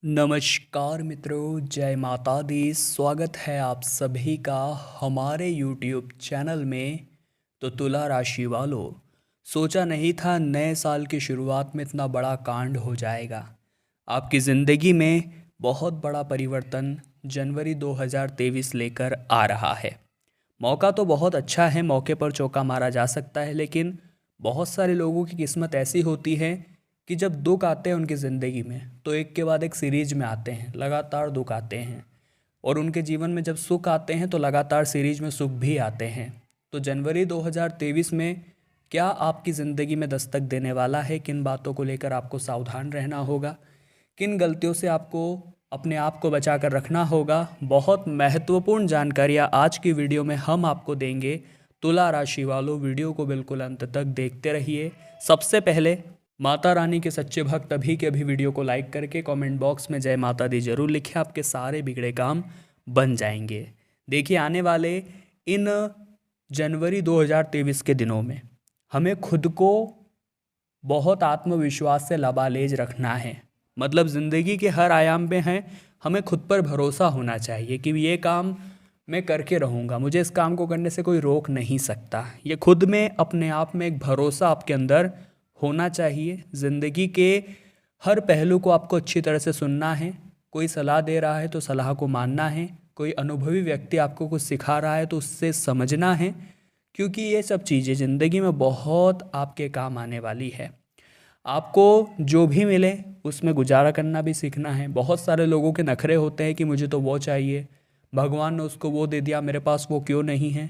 नमस्कार मित्रों, जय माता दी। स्वागत है आप सभी का हमारे YouTube चैनल में। तो तुला राशि वालों, सोचा नहीं था नए साल की शुरुआत में इतना बड़ा कांड हो जाएगा। आपकी ज़िंदगी में बहुत बड़ा परिवर्तन जनवरी 2023 लेकर आ रहा है। मौका तो बहुत अच्छा है, मौके पर चौका मारा जा सकता है, लेकिन बहुत सारे लोगों की किस्मत ऐसी होती है कि जब दुख आते हैं उनकी ज़िंदगी में तो एक के बाद एक सीरीज में आते हैं, लगातार दुख आते हैं। और उनके जीवन में जब सुख आते हैं तो लगातार सीरीज में सुख भी आते हैं। तो जनवरी 2023 में क्या आपकी ज़िंदगी में दस्तक देने वाला है, किन बातों को लेकर आपको सावधान रहना होगा, किन गलतियों से आपको अपने आप को बचा कर रखना होगा, बहुत महत्वपूर्ण जानकारियाँ आज की वीडियो में हम आपको देंगे। तुला राशि वालों, वीडियो को बिल्कुल अंत तक देखते रहिए। सबसे पहले माता रानी के सच्चे भक्त अभी के अभी वीडियो को लाइक करके कमेंट बॉक्स में जय माता दी जरूर लिखें, आपके सारे बिगड़े काम बन जाएंगे। देखिए, आने वाले इन जनवरी 2023 के दिनों में हमें खुद को बहुत आत्मविश्वास से लबालेज रखना है। मतलब ज़िंदगी के हर आयाम पे हैं, हमें खुद पर भरोसा होना चाहिए कि ये काम मैं करके रहूँगा, मुझे इस काम को करने से कोई रोक नहीं सकता। ये खुद में अपने आप में एक भरोसा आपके अंदर होना चाहिए। ज़िंदगी के हर पहलू को आपको अच्छी तरह से सुनना है। कोई सलाह दे रहा है तो सलाह को मानना है। कोई अनुभवी व्यक्ति आपको कुछ सिखा रहा है तो उससे समझना है, क्योंकि ये सब चीज़ें ज़िंदगी में बहुत आपके काम आने वाली है। आपको जो भी मिले उसमें गुजारा करना भी सीखना है। बहुत सारे लोगों के नखरे होते हैं कि मुझे तो वो चाहिए, भगवान ने उसको वो दे दिया, मेरे पास वो क्यों नहीं है।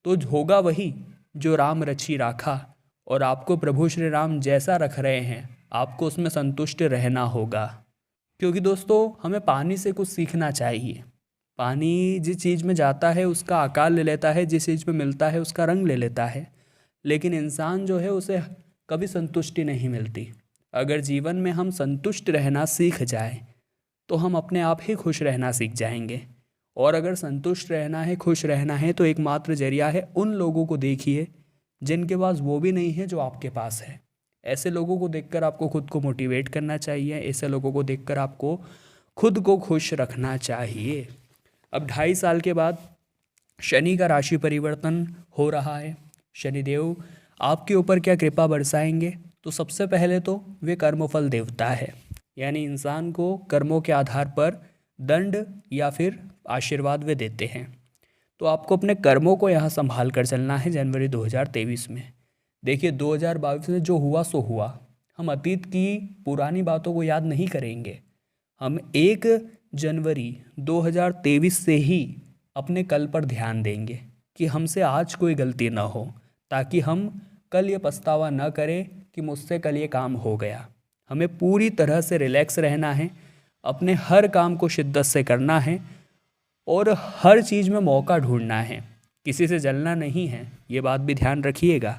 तो होगा वही जो राम रची राखा, और आपको प्रभु श्री राम जैसा रख रहे हैं आपको उसमें संतुष्ट रहना होगा। क्योंकि दोस्तों, हमें पानी से कुछ सीखना चाहिए। पानी जिस चीज़ में जाता है उसका आकार ले लेता है, जिस चीज़ में मिलता है उसका रंग ले लेता है, लेकिन इंसान जो है उसे कभी संतुष्टि नहीं मिलती। अगर जीवन में हम संतुष्ट रहना सीख जाए तो हम अपने आप ही खुश रहना सीख जाएंगे। और अगर संतुष्ट रहना है, खुश रहना है, तो एकमात्र जरिया है उन लोगों को देखिए जिनके पास वो भी नहीं है जो आपके पास है। ऐसे लोगों को देखकर आपको खुद को मोटिवेट करना चाहिए। ऐसे लोगों को देखकर आपको खुद को खुश रखना चाहिए। अब 2.5 साल के बाद शनि का राशि परिवर्तन हो रहा है। शनिदेव आपके ऊपर क्या कृपा बरसाएंगे? तो सबसे पहले तो वे कर्मफल देवता है, यानी इंसान को कर्मों के आधार पर दंड या फिर आशीर्वाद वे देते हैं। तो आपको अपने कर्मों को यहाँ संभाल कर चलना है जनवरी 2023 में। देखिए, 2022 में जो हुआ सो हुआ। हम अतीत की पुरानी बातों को याद नहीं करेंगे। हम 1 जनवरी 2023 से ही अपने कल पर ध्यान देंगे कि हमसे आज कोई गलती ना हो, ताकि हम कल ये पछतावा न करें कि मुझसे कल ये काम हो गया। हमें पूरी तरह से रिलैक्स रहना है, अपने हर काम को शिद्दत से करना है और हर चीज़ में मौका ढूंढना है। किसी से जलना नहीं है, ये बात भी ध्यान रखिएगा।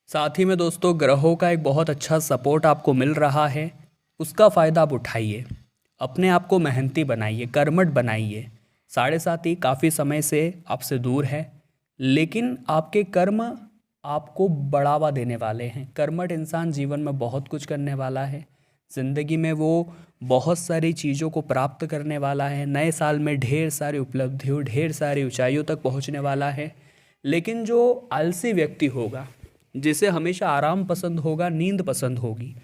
साथ ही में दोस्तों, ग्रहों का एक बहुत अच्छा सपोर्ट आपको मिल रहा है, उसका फ़ायदा आप उठाइए। अपने आप को मेहनती बनाइए, कर्मठ बनाइए। 7.5 काफ़ी समय से आपसे दूर है, लेकिन आपके कर्म आपको बढ़ावा देने वाले हैं। कर्मठ इंसान जीवन में बहुत कुछ करने वाला है। ज़िंदगी में वो बहुत सारी चीज़ों को प्राप्त करने वाला है। नए साल में ढेर सारी उपलब्धियों, ढेर सारी ऊंचाइयों तक पहुंचने वाला है। लेकिन जो आलसी व्यक्ति होगा, जिसे हमेशा आराम पसंद होगा, नींद पसंद होगी,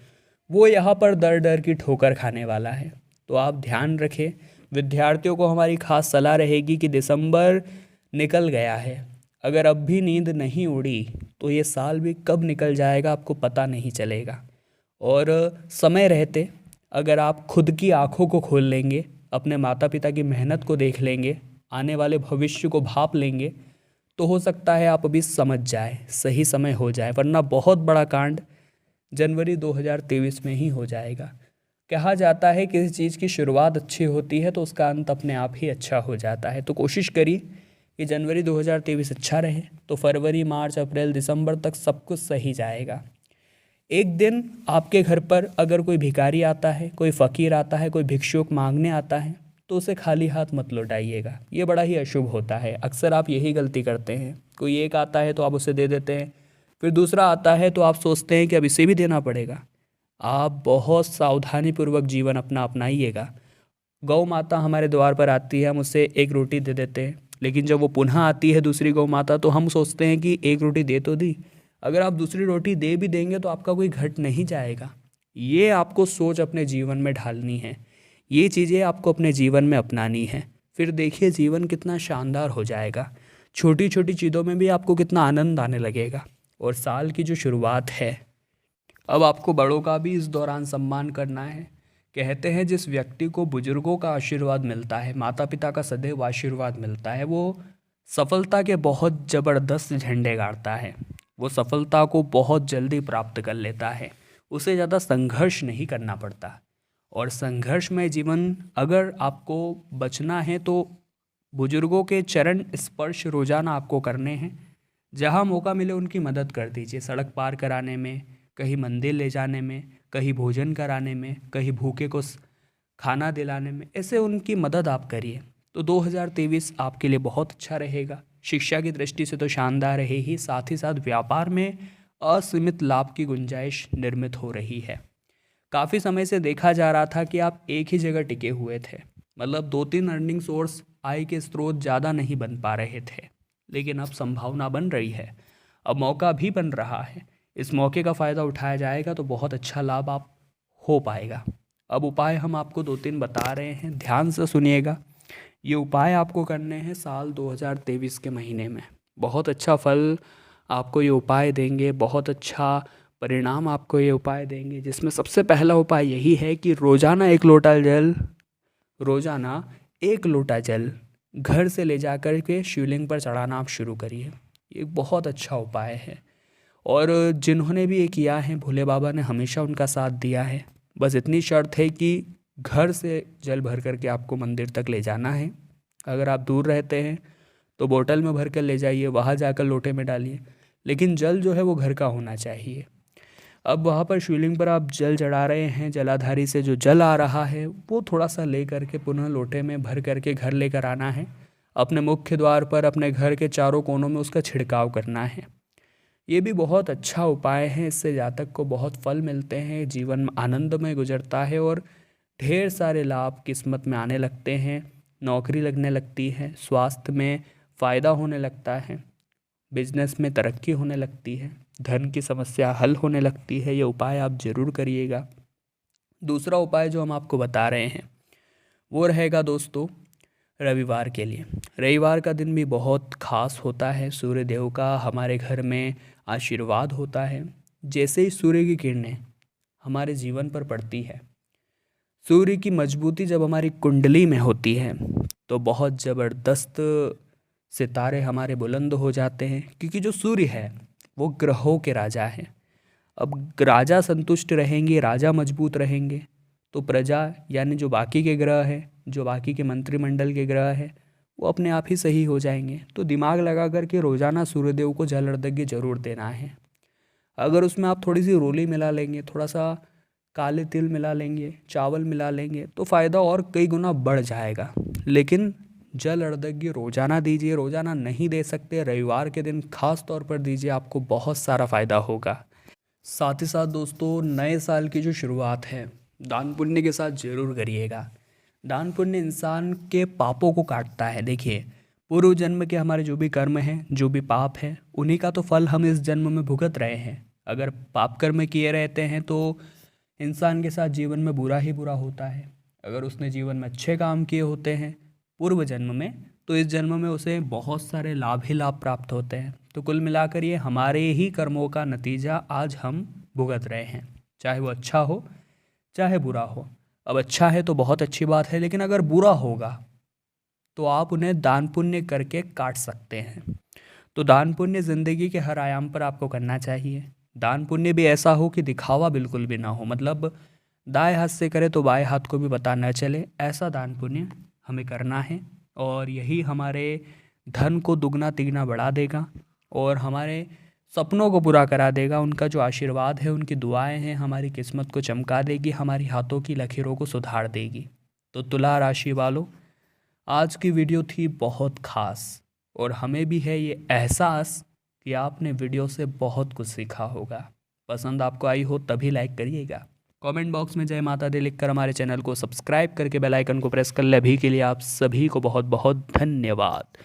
वो यहाँ पर दर दर की ठोकर खाने वाला है। तो आप ध्यान रखें। विद्यार्थियों को हमारी खास सलाह रहेगी कि दिसंबर निकल गया है, अगर अब भी नींद नहीं उड़ी तो ये साल भी कब निकल जाएगा आपको पता नहीं चलेगा। और समय रहते अगर आप खुद की आँखों को खोल लेंगे, अपने माता पिता की मेहनत को देख लेंगे, आने वाले भविष्य को भाप लेंगे, तो हो सकता है आप अभी समझ जाए, सही समय हो जाए, वरना बहुत बड़ा कांड जनवरी 2023 में ही हो जाएगा। कहा जाता है किसी चीज़ की शुरुआत अच्छी होती है तो उसका अंत अपने आप ही अच्छा हो जाता है। तो कोशिश करिए कि जनवरी 2023 अच्छा रहे, तो फरवरी, मार्च, अप्रैल, दिसंबर तक सब कुछ सही जाएगा। एक दिन आपके घर पर अगर कोई भिखारी आता है, कोई फ़कीर आता है, कोई भिक्षुक मांगने आता है, तो उसे खाली हाथ मत लौटाइएगा। ये बड़ा ही अशुभ होता है। अक्सर आप यही गलती करते हैं। कोई एक आता है तो आप उसे दे देते हैं, फिर दूसरा आता है तो आप सोचते हैं कि अब इसे भी देना पड़ेगा। आप बहुत सावधानीपूर्वक जीवन अपना अपनाइएगा। गौ माता हमारे द्वार पर आती है, हम उसे एक रोटी दे देते हैं, लेकिन जब वो पुनः आती है दूसरी गौ माता तो हम सोचते हैं कि एक रोटी दे तो दी, अगर आप दूसरी रोटी दे भी देंगे तो आपका कोई घट नहीं जाएगा। ये आपको सोच अपने जीवन में ढालनी है, ये चीज़ें आपको अपने जीवन में अपनानी है। फिर देखिए जीवन कितना शानदार हो जाएगा। छोटी छोटी चीज़ों में भी आपको कितना आनंद आने लगेगा। और साल की जो शुरुआत है, अब आपको बड़ों का भी इस दौरान सम्मान करना है। कहते हैं जिस व्यक्ति को बुजुर्गों का आशीर्वाद मिलता है, माता पिता का सदैव आशीर्वाद मिलता है, वो सफलता के बहुत ज़बरदस्त झंडे गाड़ता है। वो सफलता को बहुत जल्दी प्राप्त कर लेता है, उसे ज़्यादा संघर्ष नहीं करना पड़ता। और संघर्ष में जीवन अगर आपको बचना है तो बुजुर्गों के चरण स्पर्श रोजाना आपको करने हैं। जहाँ मौका मिले उनकी मदद कर दीजिए, सड़क पार कराने में, कहीं मंदिर ले जाने में, कहीं भोजन कराने में, कहीं भूखे को खाना दिलाने में, ऐसे उनकी मदद आप करिए। तो 2023 आपके लिए बहुत अच्छा रहेगा। शिक्षा की दृष्टि से तो शानदार रहे ही, साथ ही साथ व्यापार में असीमित लाभ की गुंजाइश निर्मित हो रही है। काफ़ी समय से देखा जा रहा था कि आप एक ही जगह टिके हुए थे, मतलब 2-3 अर्निंग सोर्स, आय के स्रोत ज़्यादा नहीं बन पा रहे थे, लेकिन अब संभावना बन रही है, अब मौका भी बन रहा है। इस मौके का फ़ायदा उठाया जाएगा तो बहुत अच्छा लाभ आप हो पाएगा। अब उपाय हम आपको 2-3 बता रहे हैं, ध्यान से सुनिएगा। ये उपाय आपको करने हैं साल 2023 के महीने में। बहुत अच्छा फल आपको ये उपाय देंगे, बहुत अच्छा परिणाम आपको ये उपाय देंगे। जिसमें सबसे पहला उपाय यही है कि रोज़ाना एक लोटा जल घर से ले जा कर के शिवलिंग पर चढ़ाना आप शुरू करिए। ये बहुत अच्छा उपाय है और जिन्होंने भी ये किया है भोले बाबा ने हमेशा उनका साथ दिया है। बस इतनी शर्त है कि घर से जल भर कर के आपको मंदिर तक ले जाना है। अगर आप दूर रहते हैं तो बोतल में भर कर ले जाइए, वहाँ जाकर लोटे में डालिए, लेकिन जल जो है वो घर का होना चाहिए। अब वहाँ पर शिवलिंग पर आप जल चढ़ा रहे हैं, जलाधारी से जो जल आ रहा है वो थोड़ा सा ले करके पुनः लोटे में भर करके घर लेकर आना है। अपने मुख्य द्वार पर, अपने घर के चारों कोनों में उसका छिड़काव करना है। ये भी बहुत अच्छा उपाय है, इससे जातक को बहुत फल मिलते हैं, जीवन आनंदमय गुजरता है और ढेर सारे लाभ किस्मत में आने लगते हैं। नौकरी लगने लगती है, स्वास्थ्य में फ़ायदा होने लगता है, बिजनेस में तरक्की होने लगती है, धन की समस्या हल होने लगती है। ये उपाय आप ज़रूर करिएगा। दूसरा उपाय जो हम आपको बता रहे हैं वो रहेगा दोस्तों रविवार के लिए। रविवार का दिन भी बहुत खास होता है, सूर्य देव का हमारे घर में आशीर्वाद होता है। जैसे ही सूर्य की किरणें हमारे जीवन पर पड़ती है, सूर्य की मजबूती जब हमारी कुंडली में होती है तो बहुत ज़बरदस्त सितारे हमारे बुलंद हो जाते हैं, क्योंकि जो सूर्य है वो ग्रहों के राजा हैं। अब राजा संतुष्ट रहेंगे, राजा मजबूत रहेंगे तो प्रजा यानी जो बाकी के ग्रह हैं, जो बाकी के मंत्रिमंडल के ग्रह हैं, वो अपने आप ही सही हो जाएंगे। तो दिमाग लगा कर के रोज़ाना सूर्यदेव को जल अर्घ्य जरूर देना है। अगर उसमें आप थोड़ी सी रोली मिला लेंगे, थोड़ा सा काले तिल मिला लेंगे, चावल मिला लेंगे तो फ़ायदा और कई गुना बढ़ जाएगा। लेकिन जल अर्घ्य रोज़ाना दीजिए, रोज़ाना नहीं दे सकते, रविवार के दिन खास तौर पर दीजिए, आपको बहुत सारा फ़ायदा होगा। साथ ही साथ दोस्तों नए साल की जो शुरुआत है दान पुण्य के साथ ज़रूर करिएगा। दान पुण्य इंसान के पापों को काटता है। देखिए पूर्व जन्म के हमारे जो भी कर्म हैं, जो भी पाप है, उन्हीं का तो फल हम इस जन्म में भुगत रहे हैं। अगर पाप कर्म किए रहते हैं तो इंसान के साथ जीवन में बुरा ही बुरा होता है। अगर उसने जीवन में अच्छे काम किए होते हैं पूर्व जन्म में तो इस जन्म में उसे बहुत सारे लाभ ही लाभ प्राप्त होते हैं। तो कुल मिलाकर ये हमारे ही कर्मों का नतीजा आज हम भुगत रहे हैं, चाहे वो अच्छा हो चाहे बुरा हो। अब अच्छा है तो बहुत अच्छी बात है, लेकिन अगर बुरा होगा तो आप उन्हें दान पुण्य करके काट सकते हैं। तो दान पुण्य ज़िंदगी के हर आयाम पर आपको करना चाहिए। दान पुण्य भी ऐसा हो कि दिखावा बिल्कुल भी ना हो, मतलब दाएं हाथ से करे तो बाएं हाथ को भी पता न चले, ऐसा दान पुण्य हमें करना है। और यही हमारे धन को दुगना तिगना बढ़ा देगा और हमारे सपनों को पूरा करा देगा। उनका जो आशीर्वाद है, उनकी दुआएं हैं, हमारी किस्मत को चमका देगी, हमारी हाथों की लकीरों को सुधार देगी। तो तुला राशि वालों, आज की वीडियो थी बहुत खास और हमें भी है ये एहसास कि आपने वीडियो से बहुत कुछ सीखा होगा। पसंद आपको आई हो तभी लाइक करिएगा। कमेंट बॉक्स में जय माता दी लिखकर हमारे चैनल को सब्सक्राइब करके बेल आइकन को प्रेस कर ले। अभी के लिए आप सभी को बहुत बहुत धन्यवाद।